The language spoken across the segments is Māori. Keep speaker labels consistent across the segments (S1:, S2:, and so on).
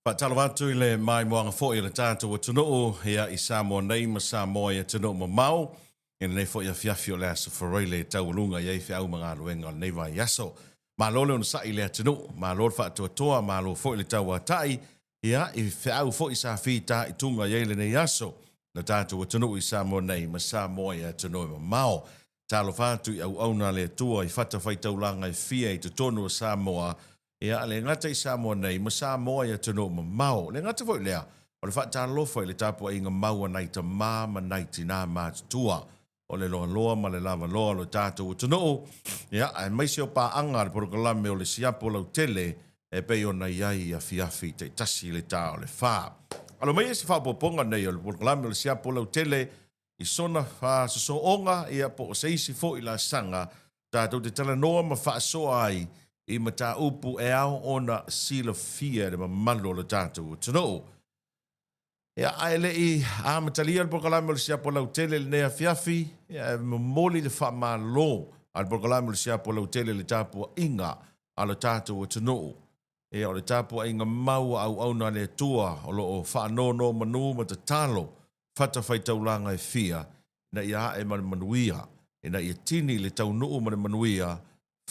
S1: Whātalawatu I le mai moanga fo I le tātou atunuu hea I Samoa nei ma Samoa I atunuu ma mau. Ina nei fo I a fiafi o le asa Faraile e taulunga I eiwhi au mga aluenga o nei vai yaso. Ma lole on sa I le atunuu, ma lole whaatoa ma lole fo I le tau atai, hea I whiau fo I sa whita I tunga I le nei yaso. Na tātou atunuu I Samoa nei ma Samoa I atunuu ma mau. Talo whātu I au auna le tua I whata whaitaulanga I fia I tutonu o Samoa. Ia le ngata I Samoa nei ma Samoa ia tonu ma mau. Le ngata foi lea. O le whata lo foi le tapu inga maua nei ta ma nei tina ma tua. O le loa loa ma le lava loa lo tātou o tonu. Ia ai maisi o pa anga le proklame o le Siapo Lautele e pei o nei ai a fiafi te tasi le tā o le whā. Alo mai esi whapoponga nei o le proklame o le Siapo Lautele I sona wha so onga ia po o seisi fo I la sanga tātou te tala noa ma wha soa ai I mata upu e au ona sila fia de mamalo le tātou tano. Ia aile I a matalia le proklame o le Siapo Lautele le nea fiafi, ia moli le wha malo al proklame o le Siapo Lautele le tāpua inga a le tātou tano. Ia o le tāpua inga maua au auna le tua o lo o wha nono manu ma te talo, whata whaitaulanga e fia, na ia e manuia, na ia tini le tau nuu manuia,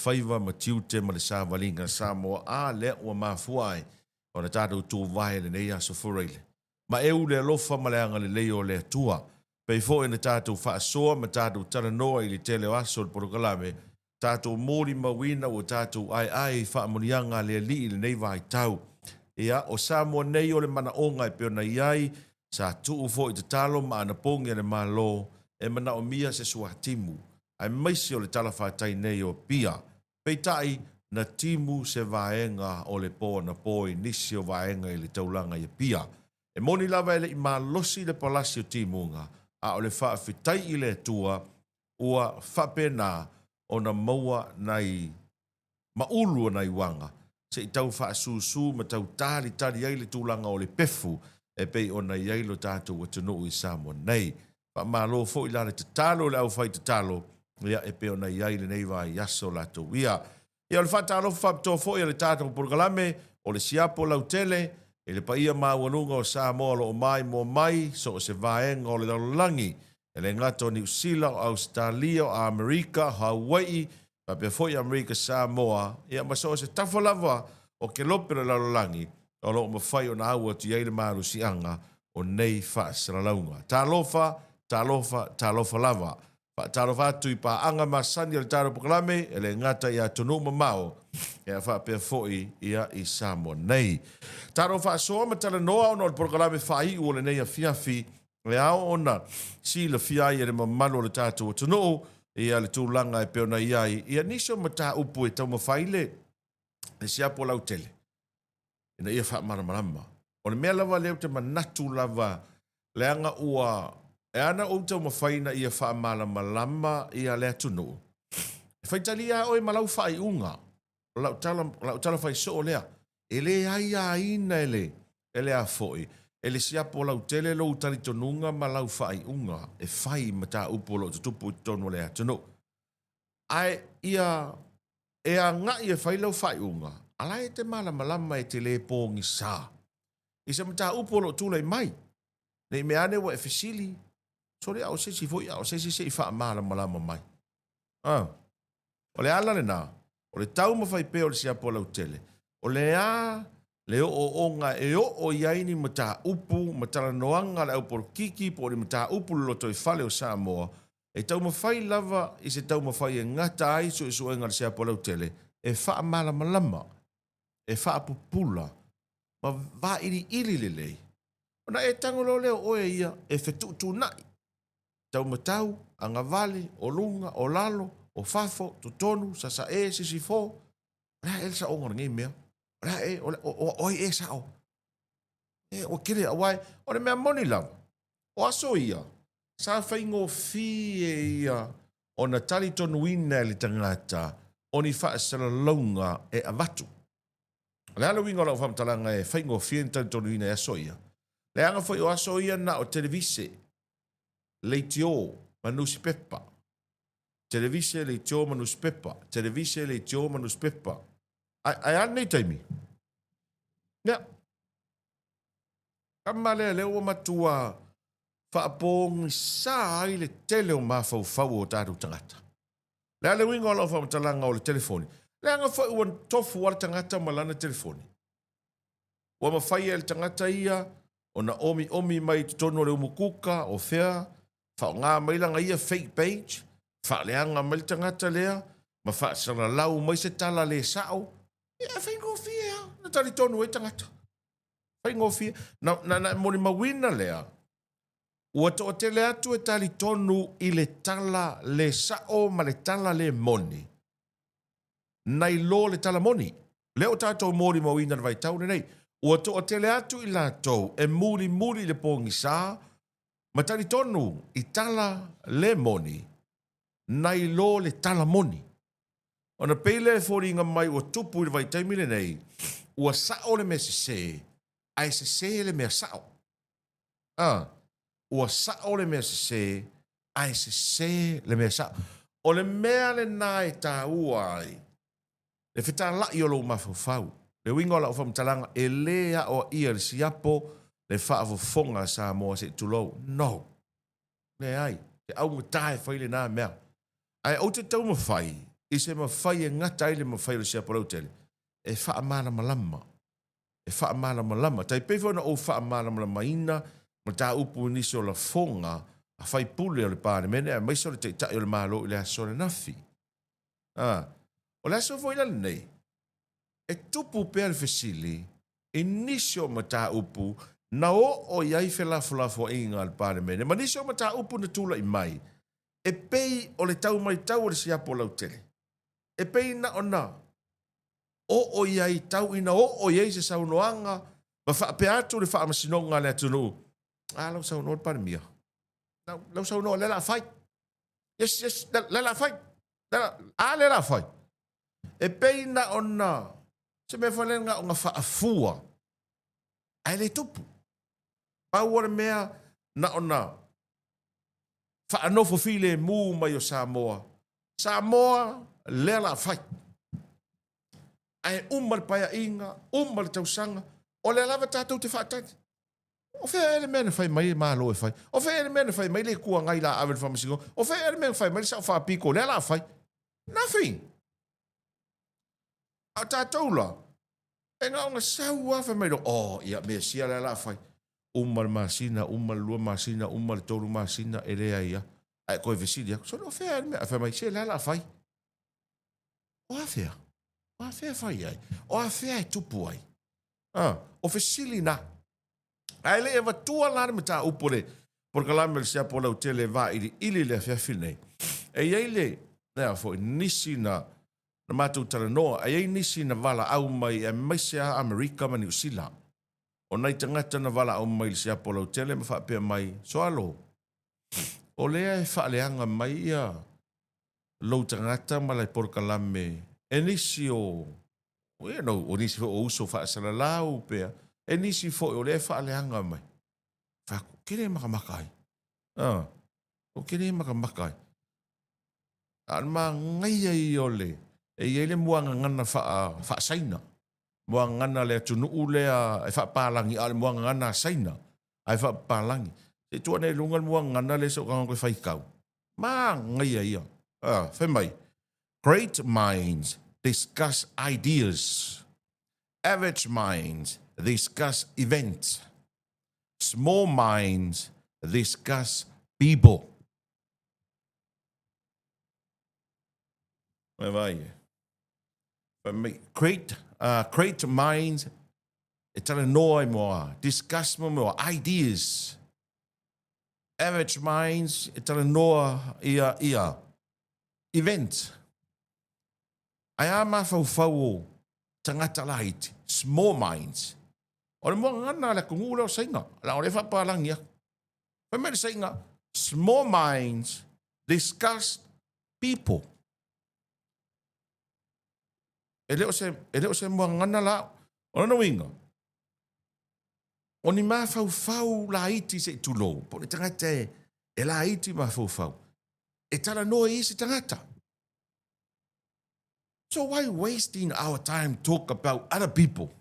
S1: whaiva ma tiute ma le sāwalinga Samoa a lea ua mafuai o na tātou tū vai le nei aso Faraile. Ma eu le alofa ma leanga le leo le tua. Pei fo e na tātou whaasoa ma tātou tara noa I le tele o aso le porokalame. Tātou mōri mawina o tātou ai whaamonianga le li le nei vai tau. Ia o Samoa nei o le mana onga e peo na iai sa tuu fo I te talo ma ana pongi le malo e mana o mia se sua timu. Ai maisi o le talawhātai nei o pia. Peitai na timu se vaenga o le po na po I nisi o vaenga I le taulanga I pia. E moni lava ele I malosi le palasi o timunga a o le whaafitai I le tua ua whapena o na maua nai maulu nai wanga. Se I tau whaasusu ma tau tari ai le tūlanga o le pefu e pei o na iailo tātou atunuu I Samoa nei. Pa malo fo I lale te talo le au whai te talo ia e peo na iai le nei vai yaso la to ia. Ia o le whata alofa whaptoa fo ia le tātou porokalame o le Siapo Lautele e le paia māwanunga o Samoa lo o mai mo mai so o se vaenga o le laulangi e le ngata o New Zealand, Australia, o Amerika, Hawaii, pa pia fo I Amerika Samoa ia ma so o se tafalava o ke lope le laulangi o lo o mawhai o na aua tu iai le maru sianga o nei whaasaralaunga. Talofa lava. Taro fatu I pa anga masani o le taro proklame e le ngata I a tonu mamao e a whapea foi ia I Samoa nei. Taro whaasoa ma tala noa ona o le proklame whai o le nei a fiafi le ao ona si le fiai e le mamalo o le tato o tonu ia le tūlanga e peona iai ia niso ma ta upu e tau mawhaile le Siapo Lautele. Ina ia wha maramarama. O le mea lava leo te manatu lava le anga ua e ana o tau mawhaina ia wha malama ia le atunu. E whaitalia oe malau whai unga. Lau tala whai so lea. E le aia ina e le a foi. E le Siapo Lautele lo utari tonunga malau whai unga. E whai mata upo lo tutupu tonu le atunu. Ai ia e a nga ia whai lau whai unga. Ala e te malama e te le pōngi sā. I se mata upo lo tūlei mai. Nei me ane wa e fesili. Sori au sesi foi au sesi se I wha malama mai. O le ala le nā. O le tau mawhai pe o le Siapo Lautele. O le a le o onga e o iaini mata upu matala noanga le au por kiki po le mata upu loto I whale o Samoa. E tau mawhai lava I se tau mawhai e ngata ai so isu enga le Siapo Lautele. E wha malama. E wha pupula. Ma va ili le lei. Ona e tangolo leo oe ia e whetu nai. Tau matau, anga vale, o lunga, o lalo, o fafo, tutonu, sasa e, sisifo. Rea e sa o ngora ngai mea. Rea e, oi e sa o. E, o kere awai, o le mea moni lava. O aso ia, sa whaingo fie ia, o na tali tonu ina le tangata, o ni wha sala launga e avatu. Le ala wingo lau whamtalanga e whaingo fie tali tonu ina e aso ia. Le anga foi o aso ia na o televise. Leitio manuspepa. Televise leitio manuspepa. Televise leitio manuspepa. Ai anei taimi. Ja. Kamale le o matua whaapong sa ai le tele o mawhau o tātou tangata. Lea le winga o lau whamatalanga o le telefoni. Lea ngā whai uan tofu ar tangata malana telefoni. Ua mawhai e le tangata ia, o na omi mai tonu le umukuka o whea, whao ngā mailanga ia fake page, wha leanga mai le tangata lea, ma wha sara lau mai se tala le sao, ia whai ngofia, na tali tonu e tangata. Whai ngofia, na moni mawina lea, ua to o tele atu e tali tonu i le tala le sao ma le tala le moni. Nai lo le tala moni. Leo tātou mori mawina na vai taune nei. Ua to o tele atu i lātou e muri le pōngi sā, ma tali tonu i tala le moni. Nai lo le tala moni. Ona peile e fōringa mai ua tupu i le vai taimile nei, ua sao le mea se, ai se le mea sao. Ua sao le mea se, ai se le mea sao. O le mea le nā e tā ua ai, le whita lai o lo mawhau. Le wingo la o whamtalanga e lea o ia le siapo le whaafofonga sa moa se tulou. No. Le ai. Te au matae whai le nā mea. Ai au te tau mawhai, i se mawhai e ngata i le mawhai le Siapo Lautele. E whaamana malama. E whaamana malama. Tai pewha na o whaamana malama ina, ma tā upu nisi o la fonga, a whai pule o le pāne mene, a maisa o le te tai o le mālo i le aso le nafi. O le aso voi lana nei, e tupu pēr fesili, e nisi o ma tā upu, na o iai fe lafo inga le pāne mene, ma nisi o ma tā upu na tula i mai, e pei o le tau mai tau o le Siapo Lautele. E pei na o na, o iai tau ina o iai se saunoanga, ma wha pe atu le wha amasinonga le atunu. Lau saunoa le pāne mia. Lau saunoa le la fai. Yes, le la fai. Le la fai. E pei na o na, se me whalenga o ngā whaafua, ai le tupu. Paua mea na o na, whaanofo file mū mai o Samoa. Samoa, le la fai. Ai umal paya inga, umal tausanga, o le lava tātou te whaatati. O whea ere mea na whai mai maa loe whai. O whea ere mea na whai mai le kua ngai la awe whamasingo. O whea ere mea na whai mai le sao whaapiko, le la whai. Nothing. A tātou la. E ngā o ngā sau awha mai lo, ia mea sia le la whai. Umal masina, umal lua masina, umal toru masina, e rea ia. Ai koe vesidi ako. So no whea ere mea, a whai mai sia le la whai. O a whea. O a whea whai ai. O a whea e tupu ai. O fesili na. Ai le eva tua lare me tā upore. Por kalame le Siapo Lautele va ili le whea whine. E iei le, nea fo nisi na mātou tala noa, e iei nisi na wala au mai e maisea Amerika ma New Zealand. O nei tangata na wala au mai le Siapo Lautele ma whaapea mai soalo. O lea e whaaleanga mai ia lou tangata ma lai por kalame. E nisi o nisi o uso whaasala lau pea. E nisi fo o le whaaleanga mai. Whako, kere makamakai. O kere makamakai. An mā ngaia i ole. E iele muanga ngana wha saina. Muanga ngana lea tunu lea e wha pālangi. Ale muanga ngana saina. Ai wha pālangi. E tua nei lungal muanga ngana lea so kanga koe whaikau. Mā ngaia ia. Whai mai. Great minds discuss ideas. Average minds discuss events. Small minds discuss people. Great minds tala noa moa, discuss moa, ideas. Average minds tala noa ia events. Ai a mawhau tangata laiti, small minds. O le mua ngana le kungula o sainga. La o le whapalangia. Whai mele sainga. Small minds discuss people. E leo se mua ngana la. O na winga. O ni maa fau la iti se tulo. Po le tangata e la iti maa fau. E tala noa isi tangata. So why wasting our time talk about other people?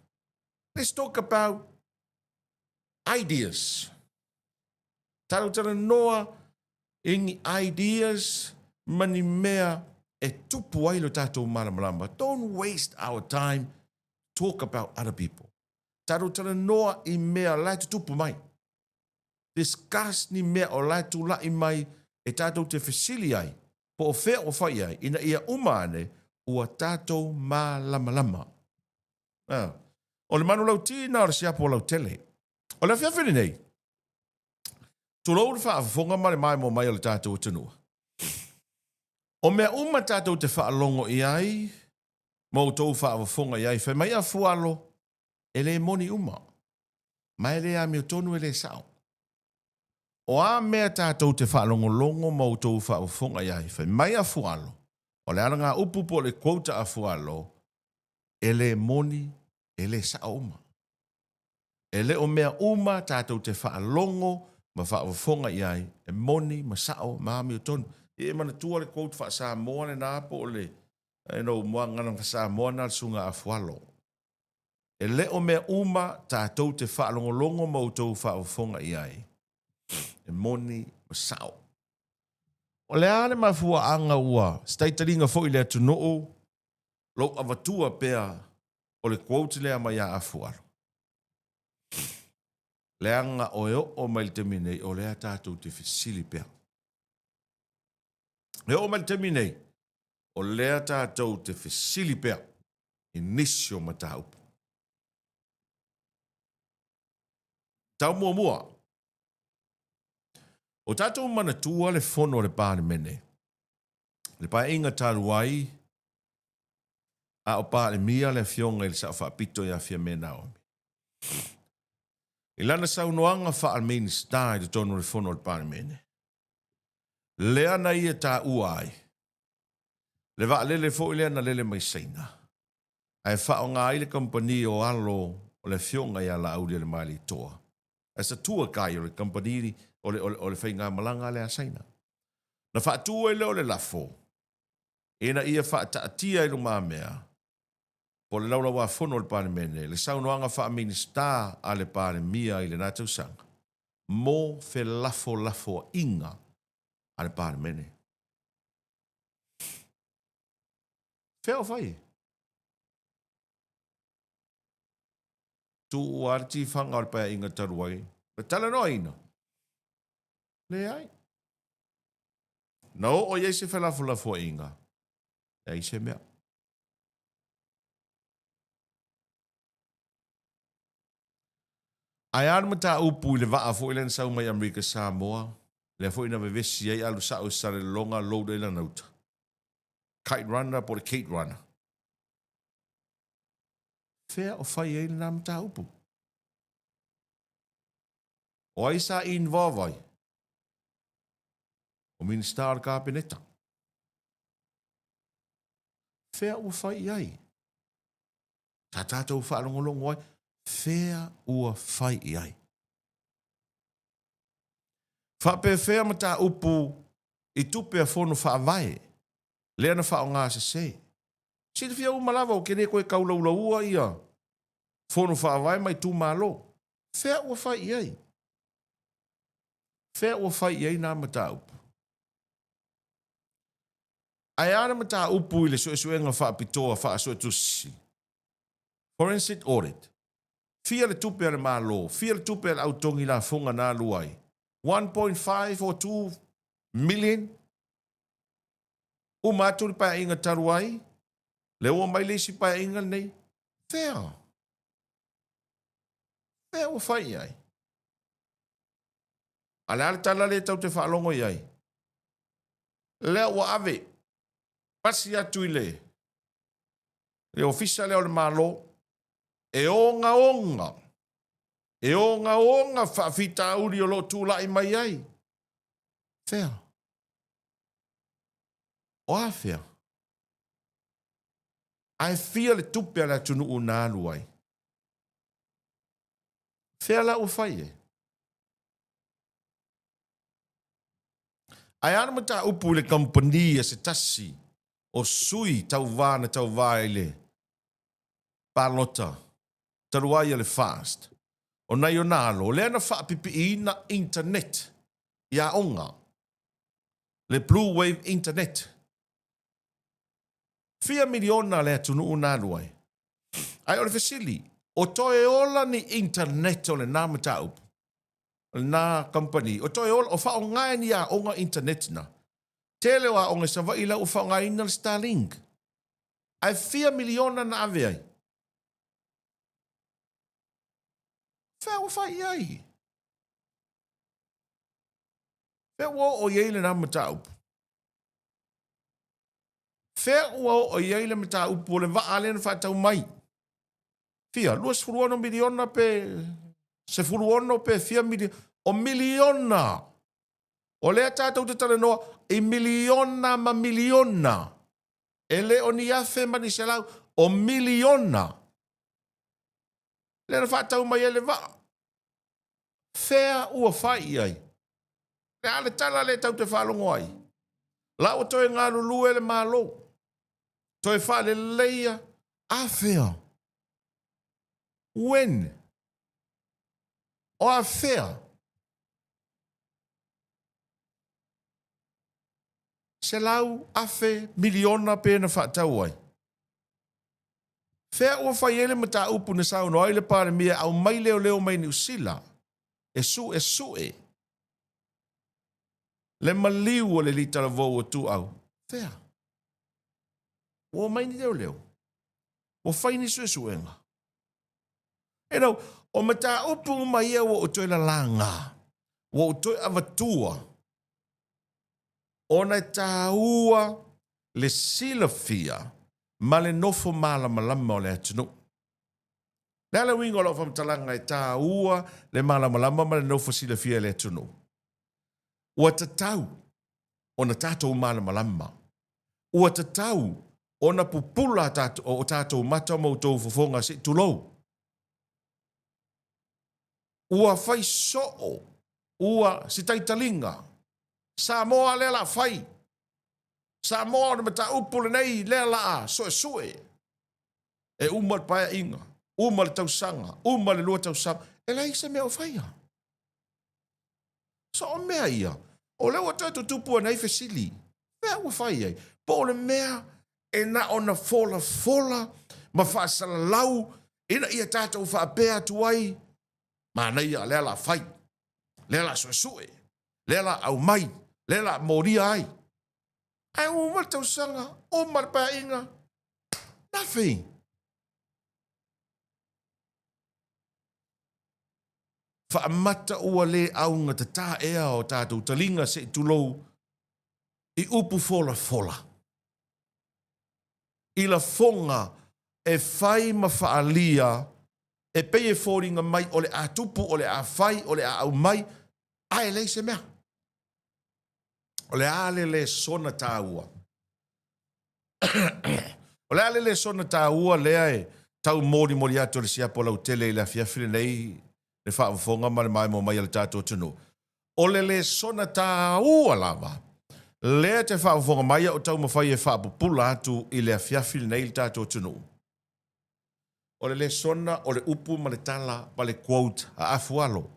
S1: Let's talk about ideas. Tātou tala noa ingi ideas mani mea e tupu ai lo tātou malamalama. Don't waste our time talk about other people. Tātou tala noa I mea lai tupu mai. Discuss ni mea o lai tu lai mai e tātou te whisili ai. Po o whea o whai ai, ina ia umane ua tātou malamalama. O le manu lau tina o le Siapo Lautele. O le whiawhiri nei. Tu lau le whaafonga ma le mai mo mai o le tātou atunua. O mea uma tātou te whaalongo I ai, mo tau whaafonga I ai, whai mai a fualo, e le moni uma. Mai le a mio tonu e le sao. O a mea tātou te whaalongo mo tau whaafonga I ai, whai mai a fualo. O le aranga upu po le quota a fualo, e le moni e le sao uma. E le o mea uma tātou te whaalongo ma whaafonga I ai, e moni ma sao ma mio tonu. E mana tua le quote wha sa moane nā po le e no mua ngana wha sa moana sunga a fualo. E le o mea uma tātou te whaalongolongo mo tau whaafonga I ai. E moni ma sao. O le ale mai fua anga ua, staitaringa fo I le atu noo, lo avatua pea o le quote lea mai a fualo. Le anga o mai le teminei o lea tātou te fisili pea. Le o mai teminei, o lea tātou te whisili pea, inisio ma tā upu. Tau mua. O tātou mana tua le fono le pāne mene. Le pā inga tāru ai, a o pā le mia le fionga ili sa whaapito ia fia mena omi. Ilana saunoanga wha al meni stai de tonu le fono le pāne mene. Lea na ia tā uai. Le va lele fo ile na lele mai seina. Ai fa o ngā ile company o alo o le fionga ia la audia le mali toa. As a tour guy o le company o le whainga malanga le a seina. Na fa tua ile o le lafo. Ena ia fa taatia ilu mamea. Po le laula wa fono le pane mene. Le saunoanga fa minista a le pane mia ile nātou sanga. Mo fe lafo inga a le pane mene. Feo fai. Tu uarti whanga o le paya inga taruai. Le tala no ina. Le ai. No, o iei se whelafo inga. Ei se mea. Ai arma ta upu le vaa fo ilen sau mai Amerika Samoa. Le fo ina vevesi ei alu sao sare longa loda ila nauta. Kite runner por Kate runner. Fea o fai ei na mta upu. O ai sa involvai. O ministar kabineta. Fea ua fai ai. Ta tātou whaalongolongo ai. Fea ua fai ai. Whape fea mta upu I tupe a fono whaavae. Lea na whao ngā se se. Sida fia umalawa o kene koe kaulaulaua ia. Fono whaavae mai tū malo. Fea ua fai ai. Fea ua fai ai nā mta upu. Ai ana mta upu I le suenga whaapitoa whaasoetusi. Forensic audit. Fia le tupe ale malo. Fia le tupe ale autongi la funga nā luai. 1.5 or 2 million. O mātou li paia inga taruai. Le ua mai leisi paia inga nei. Fea. Fea ua fai ai. Ale ale tala le tau te whaalongo iai. Le ua ave. Pasi atu I le. Le ofisa le o le malo. E onga. E onga whaafita uri o lo tūlai mai ai. Fea. O a fea. Ai fia le tupe ala tunu o nālu ai. Fea la o fai e. Ai ana mata upu le company se tasi. O sui tau vāile. Palota. Taruai le fast. O nai o nalo, lea na whaapipi na internet. Ia onga. Le Blue Wave Internet. 4 miliona lea tunu unalu ai. Ai o le fesili. O toe ola ni internet o le nā mataupu. O le nā company. O toe ola, o whao ngai ni a onga internet na. Tele wa onga sa wa ila o whao ngai na le Starlink. Ai 4 miliona na ave ai. Whao whai ai. Whao o iei le nā mataupu. Whao o iei le mataupu o le wa ale na whatau mai. Fia, luas furuono miliona pe, se furuono pe 4 miliona, o miliona. O lea tātou te tala noa, i miliona ma miliona. E le o ni afe mani se lau, o miliona. Le na whatau mai ele wa. Fea ua whai ai. Le ale tala le tau te whalongo ai. La o toi ngā lulu ele malo. Toi whale leia, a fea. When? O a fea. Se lau afe miliona pēna whaatau ai. Fea ua whai ele mata upu na sau no aile pāre mia au mai leo mai ni usila. E su e. Le maliu o le litara vau o tu au. Fea. Ua mai ni leo. Ua whai ni su enga. E nau, o mata upu mai e o toi la langa. O toi avatua. Ona tāua le silafia ma le nofo malama o le atunu. Nala wingo lo whamtalanga e tāua le malama ma le nofo silafia le atunu. Ua tatau ona tātou malama. Ua tatau ona pupula o tātou mata mo tō fofonga si tulou. Ua whai soo. Ua si taitalinga. Samoa le la fai. Samoa na mata upule nei le la soe. E umal paia inga. Umal tausanga. Umal lua tausanga. E la isa mea o faia. So o mea ia. O leo tatu tupua nei fesili. Mea o faia. Po o le mea e na ona fola. Ma whaasala lau. Ina ia tata o whaapea tuai. Ma nei ia le la fai. Le la soe. Le la au mai. Lela moria ai. Ai umal tausanga, umal pa inga. Nothing. Whaamata ua le aunga te tā ea o tātou talinga se tulou i upu fola. I la fonga e whai ma whaalia e peye fōringa mai o le a tupu, o le a whai, o le a au mai. Ai lei se mea. O le ale le sona tāua. O le ale le sona tāua lea e tau mori atu le Siapo Lautele i le afiafile nei le whaafonga ma le mai mo mai le tātou tunu. O le sona tāua lava. Lea te whaafonga mai o tau mawhai e whaapupula atu i le afiafile nei le tātou tunu. O le sona o le upu ma le tala ma le quote a afualo.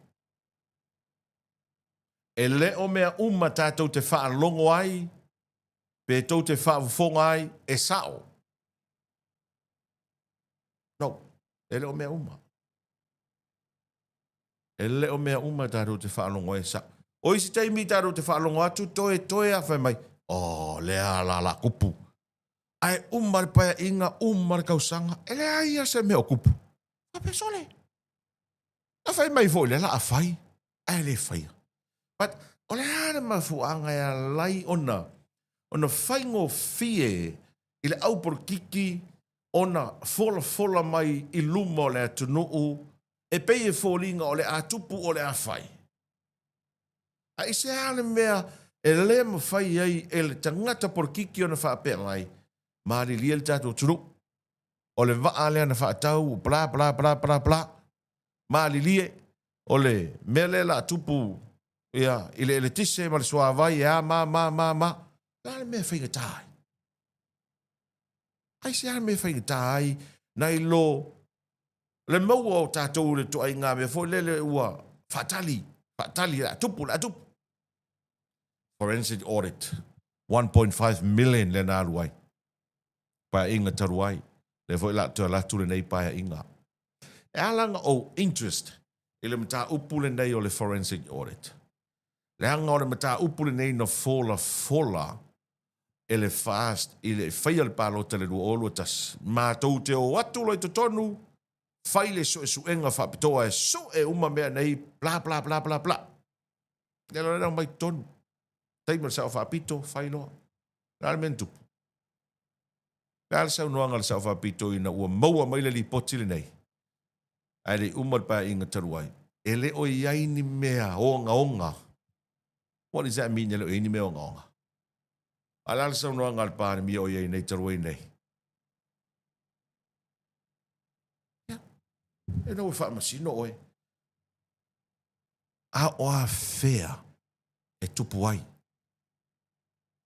S1: E le o mea tātou te whaalongo ai, pe tau te whaafonga ai, e sao. No, e le o mea E le o mea tātou te whaalongo ai, sao. O isi teimi tātou te whaalongo atu, toe a whai mai. O, lea la kupu. Ai le paia inga, le kausanga, e le aia se mea o kupu. A pe sole. A whai mai fo, le la a whai. Ai le whai. But o le hana mafuanga e a lai ona whaingo fie i le aupor kiki ona fola mai i luma o le atunuu e pei e fōlinga o le atupu o le a whai. A ise hana mea e le mawhai ai e le tangata por kiki ona whaapea mai maari lia le tātou turu. O le waa lea na whaatau bla. Maari lia o le mea le la atupu ia, ile tise ma le soa vai, ia, ma. Lale mea whainga tāi. Ai se ana mea whainga tāi, nei lo Le mau o tātou le toa inga me fo lele ua fatali la tupu. Forensic audit. 1.5 million le nā ruai. Pa inga taruai. Le fo ila tua latu le nei pa inga. E alanga o interest. Ile mta upu le nei o le forensic audit. Le anga o le mta upu le nei no fola. Ele fast. Ile whaia le palo tele rua olu tas. Mātou te o atu loi to tonu. Whaile so e suenga whapitoa e so e uma mea nei. Bla bla bla bla bla. Nelo le mai tonu. Taima sa whapito. Whailoa. Nā men tupu. Pēr sau noanga le sa whapito ina ua maua mai le li poti le nei. Ai le umar pa inga taruai. E le o iai ni mea onga. What does that mean? E le o iai ni mea onga. Alal sau noanga le pa ni mea o iai nei taruai nei. E no wha masino oe. A oa whea e tupu ai.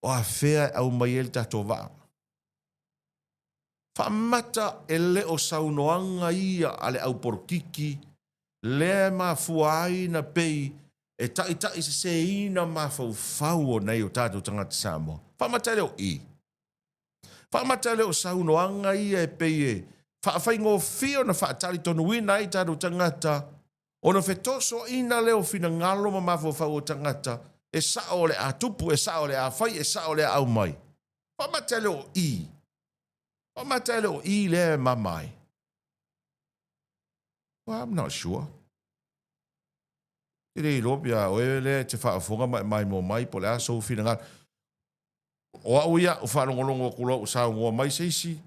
S1: Oa whea au mai el tato waa. Whamata e leo saunoanga ia ale au porkiki, le ma fuai na pei, e tai se ina ma fau o nei o tātou tangata Samoa. Whamata leo i. Whamata leo saunoanga ia e pei e, whawhai ngō whio na whaatari tonu wina i tātou tangata, o na whetoso ina leo whina ngalo ma fau o tangata, e sao le a tupu, e sao le a whai, e sao le a au mai. Whamata leo i. O matele o I le mamai. Well, I'm not sure. Iri lopia o ele te whaafonga mai mo mai po le aso whina ngā. O au ia o whanongolongo kula o sao ngoa mai seisi.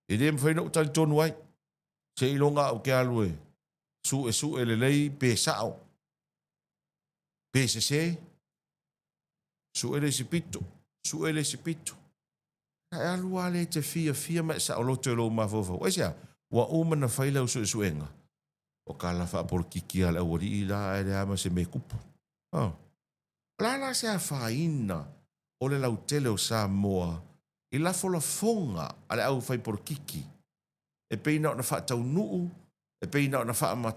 S1: Iri mwhaina o tali tonu ai. Se ilonga o ke alue. Su e le lei pe sao. Pe se se. Su ele si pito. Ai alua le te fia mai sa o loto lo ma fofo. Waisia, wa uma na faila usu suenga. O kala fa por kiki ala ori ila ele ama se me kupu. La se a faina o le lautele o Samoa. I la fonga ale au fai por kiki. E peina na fa tau nuu, e peina na fa ma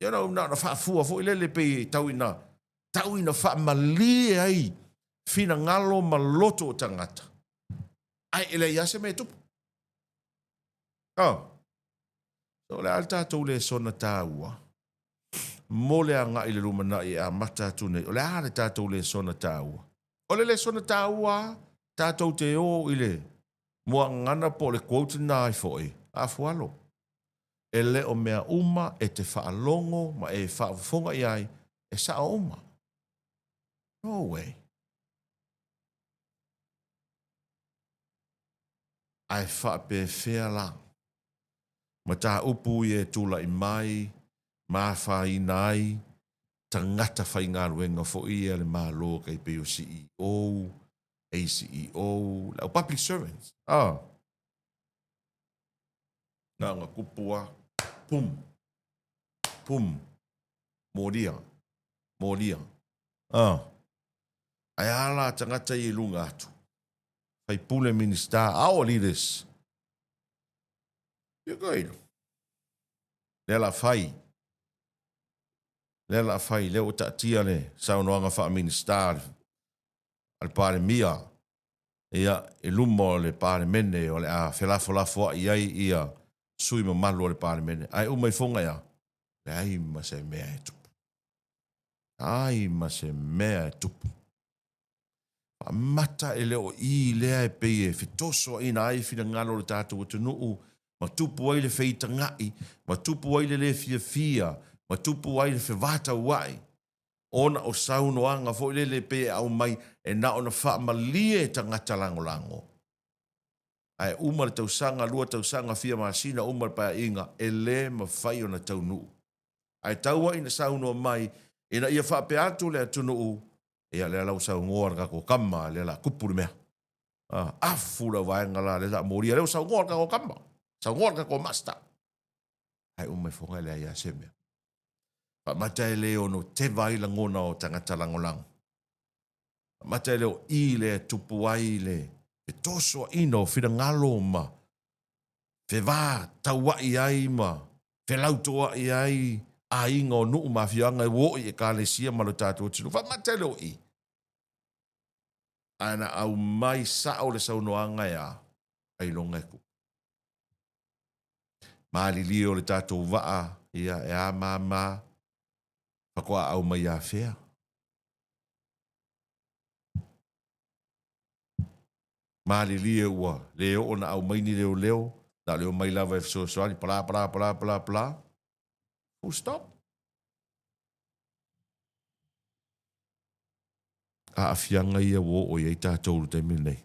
S1: na fa fua fo ile le pe tauina fa mali ai. Fina ngalo maloto o tangata. Ai ele ia se me tupu. So le alta tau le sona tāua. Mo le anga i le rumana i a mata tune. O le ale tātou le sona tāua. O le sona tāua, tātou te o i le. Mua ngana po le quote nai foi. A fualo. E le o mea uma e te whaalongo ma e whaafonga i ai. E sa uma. No way. Ai whape whea lang. Ma tā upu i e tūla i mai, mā whai nai, tangata whai ngā ruenga fo i e le mā loa kai peo CEO, ACEO, lau public servants. Nā ngā kupua, pum, moria. Ai ala tangata i lunga atu. Fai pule minister, our leaders. You're going. Lela fai, leo tatia le, saunoanga wha minister, al pare mia, ia e lumo le pare mene, o le a whelafo iai ia, sui ma malu le pare mene. Ai umai fonga ia, le ai ma se mea e tupu. Mata e leo I lea e pei e fitoso ina ai fina ngalo le tātou o tunuu, ma tupu ai le feita ngai, ma tupu ai le fia, ma tupu ai le whewata uai. Ona o saunoanga fo le pei au mai e na ona wha malie tangata lango. Ai umar tausanga, lua tausanga fia maasina umar pa inga, e le ma whai ona taunuu. Ai taua ina saunoa mai, ina ia wha pe atu le tunuu, ia le lau sau ngor ko kama le la kupu mea afu la vaenga la le la moria le sau ngor ko kama sau ngor ko masta ai umai fonga le ia semea pa mata le ono te vai la ngona o tangata langolang mata le o I le tupu ai le e toso ino fina ngalo ma fe va tawa I ai ma Whelau toa i ai a inga o nuu mafianga i wo i e ka le sia malo tātou tunu. Wha matele o i. Ana au mai sao le saunoanga ia ai longa ku. Maali li o le tātou waa ia e a mama whakoa au mai a whea. Maali li e ua leo ona au mai ni leo da leo mai lava e fsoani pala. Full stop. A afianga ia wo o iei tātou te minei.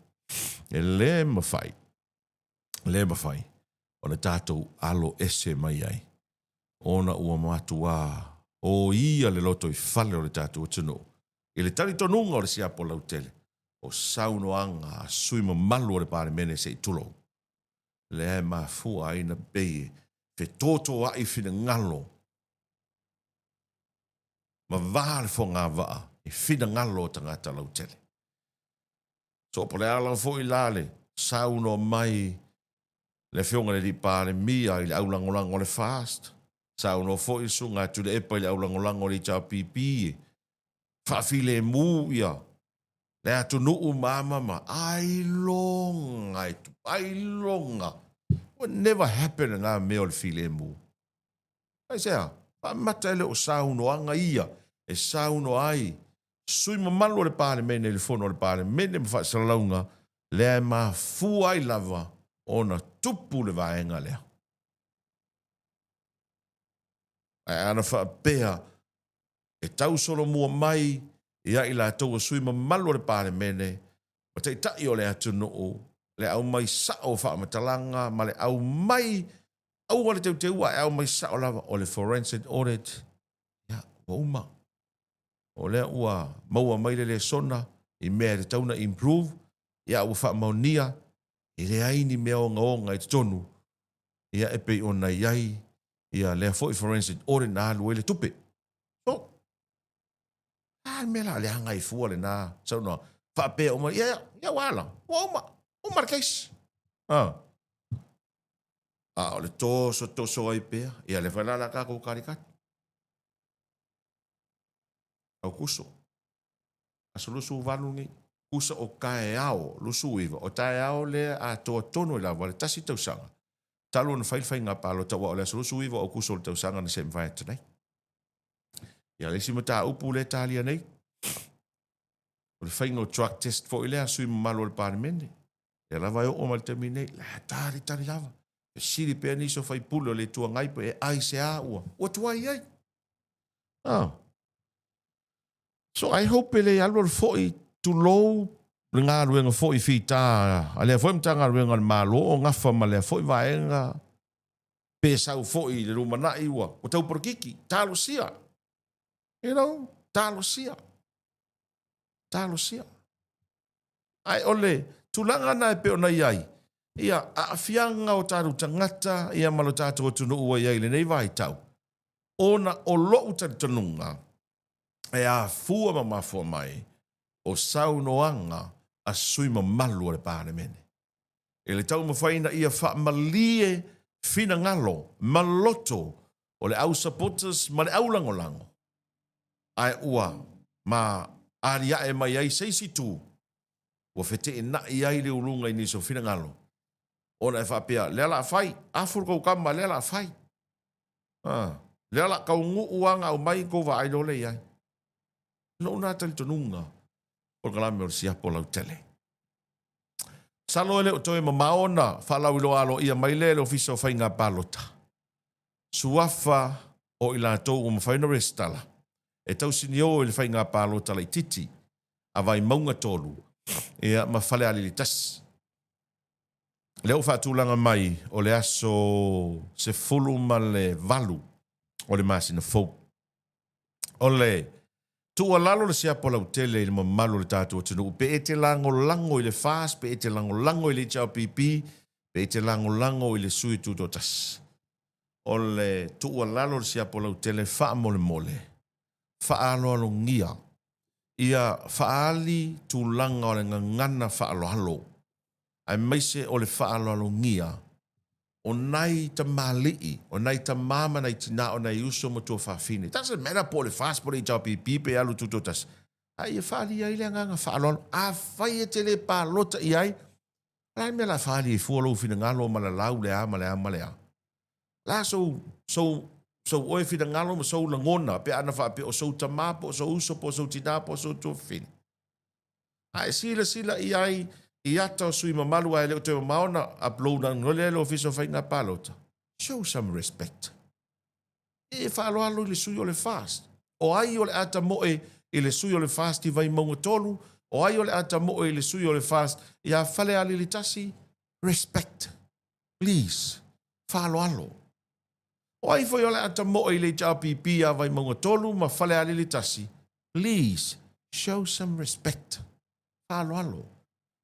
S1: E le mawhai. O na tātou alo ese mai ai. Ona ua matua. O ia le loto I whale o le tātou tunu. I le tari tonunga o le Siapo Lautele. O saunoanga sui malu o le pāre mene se I tulo. Le mafua aina beye. Fe toto ai fina ngalo. Ma vāle fo ngā waa. I fina ngalo o tangata Lautele. So po le ala fo I lale. Sauno mai. Le fionga le di pāre mia I le aulangolango le fast. Sauno fo I sunga tu le epa I le aulangolango le tau pipi. Whawhile mu ia. Le atu nuu mama. Ai longa. Would never happen ngā mea o le while mu. Ai sea. Mata ele o sauno anga ia. E sauno ai. Sui mamalu o le pāle mene le fono o le pāle mene mwha salaunga. Le ma fu ai lava. Ona tupu le vaenga lea. Ai ana wha pēa. E tau solo mua mai. Ia I la tau sui mamalu o le pāle mene. Ma te tai o le atu nuu. Le au mai sao wha matalanga. Ma le au mai. Au wale tau te ua. Au mai sao lava. O le forensic audit. Ia, wauma. O le ua maua mai le sona. I mea te tauna improve. Ia ua wha maunia. I le aini mea o ngaonga I te tonu. Ia epe o na iai. Ia lea fo I forensic audit na alu ele tupe. So. Mea la le hanga I fua le na. Sao no. Wha pea o mai. Ia wala. Wauma. Uma le case. O le toso ai pea. Ia le whalala kako karikati. Aokuso. Asulusu valungi. Kusa o kae ao. Lusu iwa. O tae ao le a toa tono I la wale tasi tausanga. Talo na whailwhai ngā palo tawa o le asulusu iwa o kuso le tausanga ni se mwhai tanai. Ia le si mata upu le talia nei. O le whainga o truck test fo I le asui mamalo le pāne mene. Ia lava o mal temi nei. La tari lava. E siri pēr niso whai pule o le tua ngaipa e ai se a ua. O tua I ai. So I hope ele alor foi to low ngā ruenga foi fita ale foi mtanga ruenga malo o ngafa male foi vaenga pesau foi le rumana iwa o tau porkiki talo sia you know talo sia ai ole tulanga na pe ona iai ia a fianga o taru tangata ia malo tatu tunu ua iai le nei vai tau ona o lo utanunga e a fua mamafua mai o saunoanga a sui mamalu o le pāne mene. E le tau mawhaina ia wha malie fina ngalo, maloto o le au supporters ma le au langolango. Ai ua ma aria e mai ai seisi tu ua fete e na iai le ulunga I niso fina ngalo. Ona e whapea, lea la whai, afur kou kama lea la whai. Lea la kau ngu uanga o mai kou wa aidole iai. No na tali tonunga o kalame o Siapo Lautele. Salo ele o toe mamaona whalau ilo alo ia maile le ofisa o whainga palota. Suafa o ila tau o mawhaina restala. E tau sini o ili whainga palota lai titi. A vai maunga tolu. Ea mawhale alilitas. Leo whatulanga mai o le aso se fulu ma le valu o le masina fau. O le tua lalo le Siapo Lautele I le mamalu le tātua tunu. Pe e te lango I le fast, pe e te lango I le chao pipi, pe e te lango I le sui tutotas. O le tua lalo le Siapo Lautele wha mole. Wha alo ngia. Ia wha ali tu langa o le ngangana wha alo. Ai maise o le wha alo ngia. o nai ta malii, o nai ta mama nai tina o nai uso mo tua whawhine. Tasa mera po le fast po le jau pipi pe alu tutotas. Ai e whali ai le nganga whaalolo. A whai e te le pā lota i ai. Lai mea la whali e fualo whina ngalo ma la lau le a ma le a ma le a. La so oe whina ngalo ma so la ngona pe ana wha pe o so ta mapo, o so uso po, o so tina po, o so tua whine. Ai sila i ai i ata o sui mamalu ai leo te maona upload ang ngole lo fiso whai ngā pālota. Show some respect. E whaalo alo i le sui o le fast. O ai o le ata moe i le sui o le fast i vai maunga tolu. O ai o le ata moe i le sui o le fast i a whale ali li tasi. Respect. Please. Whaalo alo. O ai foi o le ata moe i le JPP a vai maunga tolu ma whale ali li tasi. Please. Show some respect. Whaalo alo.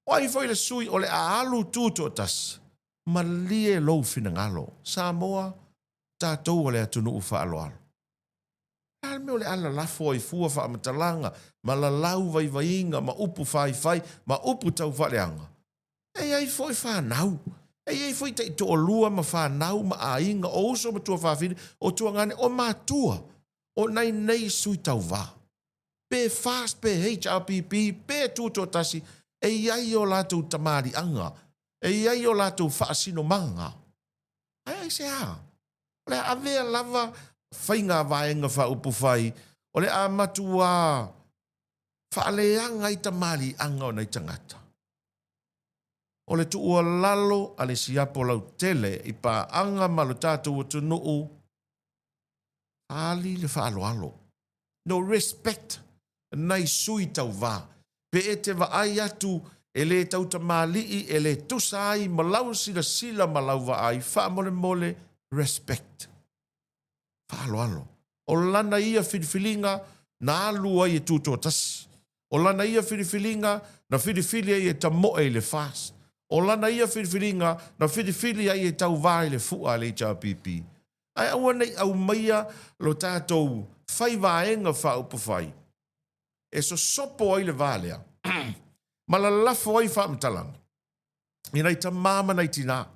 S1: O ai foi le sui o le alu tuto tas. Ma lie lo fina ngalo. Samoa, tātou o le atunu u whaalo alo. Al me o le ala lafo i fua wha amatalanga, ma la lau vai vainga, ma upu whai, ma upu tau whaleanga. E ai foi whanau. E ai foi te to o lua ma whanau, ma a inga, o uso ma tua whawhine, o tua ngane, o mātua. O nei sui tau wā. Pe fast, pe HRPP, pe tuto tasi, e ai o lātou tamari anga, e ai o lātou whaasino manga. Ai se a. Le avea lava whainga vaenga wha upu whai, o le a matua whaaleanga i tamari anga o nei tangata. O le tu ua lalo a le Siapo Lautele i pa anga malo tātou o tunuu, ali le whaaloalo. No respect, nei sui tau wā. Pe e te wa ai atu, e le tau tamali e le tusai, malau sila malau wa ai, wha mole, respect. Whaaloalo. O lana ia whiriwhilinga, na alu ai e tūtua tasi. O lana ia whiriwhilinga, na whiriwhili ai e tamoe i le fast. O lana ia whiriwhilinga, na whiriwhili ai e tau vai le fua le HRPP. Ai aua nei au maia lo tātou whai vaenga wha upu whai. E so sopo ai le vālea. Ma la lafo ai wha mtalanga. I nei ta mama nei tina.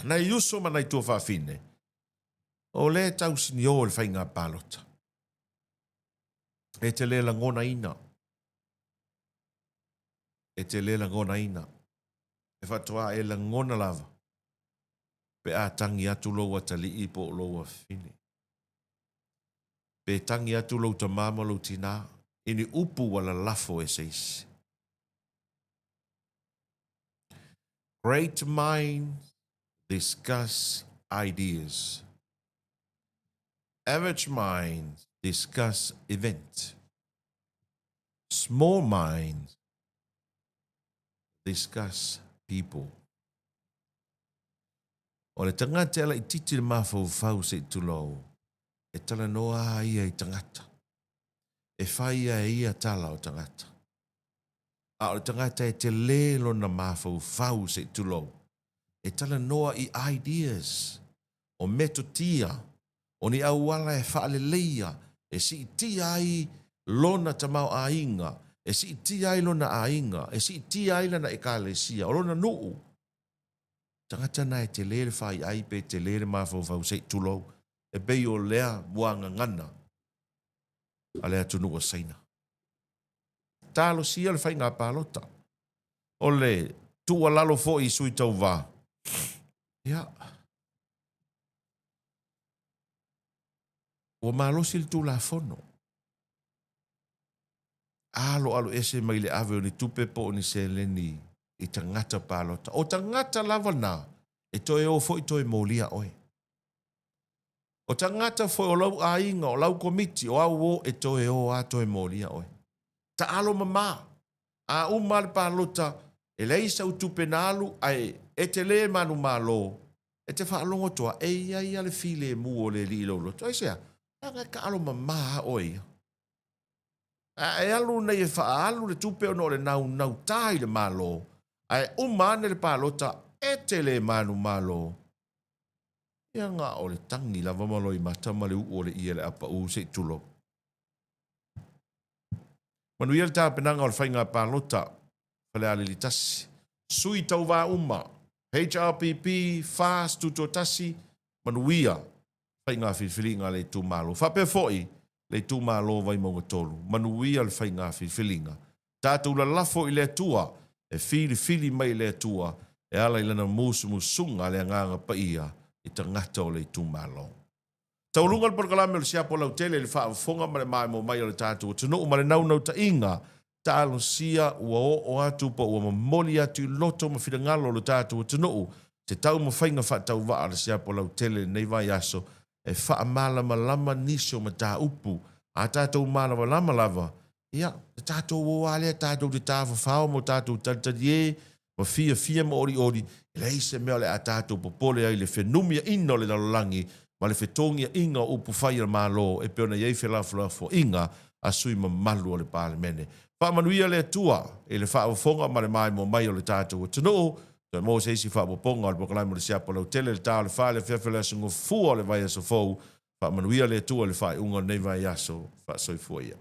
S1: Nei uso ma nei tua whawhine. O le tau sini o le whainga pālota. E te lela ngona ina. E te lela ngona ina. E whatua e la ngona lava. Pe a tangi atu loa tali i po loa fine. Pe tangi atu loa ta mama lo tina. Ini upu wala lafo e seisi. Great minds discuss ideas. Average minds discuss events. Small minds discuss people. O le tangata ala i titi le mafau fau se tulou. E tala noa ia i tangata. E whaia e ia tala o tangata. A o tangata e te lelo na mafau fau se tulou. E tala noa i ideas. O metotia. O ni awala e whaale leia. E si tia ai lona tamau a inga. E si tia ai lona a inga. E si tia ai lana e kāle sia. O lona nuu. Tangata na e te lele whai ai pe te lele mafau fau se tulou. E bei o lea buanga ngana. A lea tunua saina. Talo sia le whai ngā pālota. O le tua lalo fo i sui tau wā. Ia. O malosi le tū la fono. Alo ese mai le ave o ni tupe po o ni se leni i tangata pālota. O tangata lava nā. E toe o fo i toe mōlia oe. O tangata foi o lau ainga, o lau komiti, o au o e toe o a toe mōlia oe. Ta alo mama, a umar pālota, e leisa u tupe nālu, ai e te le manu mālo, e te whaalongo toa, e ai ale file mu o le li lolo. Toi sea, anga ka alo mama oe. E alu nei e whaalu le tupe o no le nau tai le mālo, ai umane le pālota, e te le manu mālo. Ia ngā o le tangi la wamaloi matama le u o le ia le apa u se tulo. Manu ia le tā penanga o le whainga pālota, whale ale li tasi. Sui tau wā uma, HRPP, FAST, tutotasi, manuia, whai ngā whiwhilinga le tū malo. Whape foi, le tū malo vai maunga tolu. Manuia le whai ngā whiwhilinga. Tātou la lafo i le tua, e fili mai le tua, e ala i lana musunga le nganga paia, i tangata o le tū malo. Taulunga le porkalame le Siapo Lautele le whaafonga ma le mai mo mai o le tātou. Tunu o ma le nau ta inga, tālo sia ua o atu pa ua mamoli atu loto ma whirangalo le tātou tunu. Te tau ma whainga whaatau waa le Siapo Lautele nei vai aso, e whaamala ma lama niso ma tā upu, a tātou mana wa lama lava. Ia, te tātou o alea, tātou te tāwha whao mo tātou tatadie, ma fia ma ori, le ise mea le a tātou popole ai le whenumia ino le nalolangi, ma le whetongia inga upu whaia malo e peona iei whelafo inga a sui ma malu o le pāle mene. Whaamanuia le tua e le whaafonga ma le mai mo mai o le tātou o tunu, te mō seisi whaaponga o le pokalai mo le Siapo Lautele le tāo le whaale whiawhile sungo fua o le vai aso fau, whaamanuia le tua le whae unga nei vai aso whaasoi fua ia.